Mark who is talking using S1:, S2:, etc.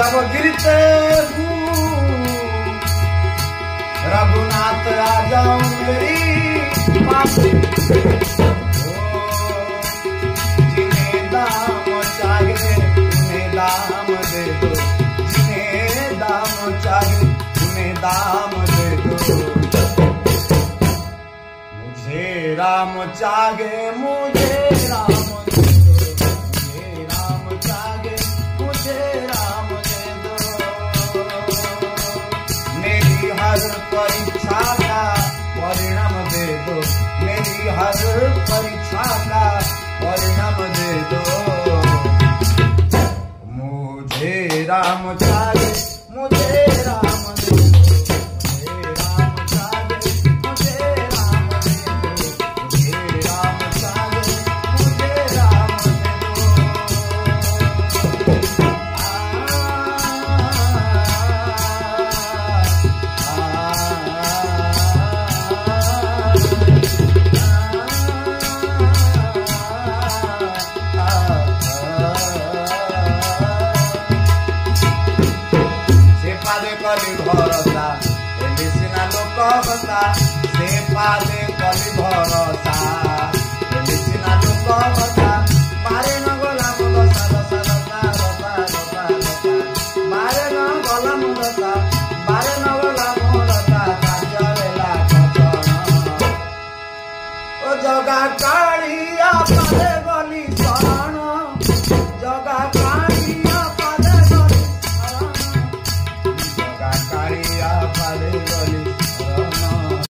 S1: जब गिरते हूँ रघुनाथ आ जाओ मेरी पास। जिन्हें दाम चाहिए उन्हें दाम दे दो, जिन्हें दाम चाहिए उन्हें दाम दे दो। मुझे राम चाहिए मुझे राम दे दो, मुझे राम चाहिए मुझे राम दे दो। मेरी हर परीक्षा का परिणाम दे दो, मेरी हर परीक्षा का परिणाम दे दो। मुझे राम चाहिए मुझे राम दे दो, मुझे राम चाहिए मुझे राम दे दो, मुझे राम चाहिए मुझे राम दे दो। कली भरोसा एली सिना लोक हसा, से पादे कली भरोसा एली सिना लोक हसा। मारे न गला मुदसा दसा दसा दसा दसा दसा, मारे न गला मुदसा, मारे न गला मुदसा काजरेला कचन। ओ जगा कालिया पाले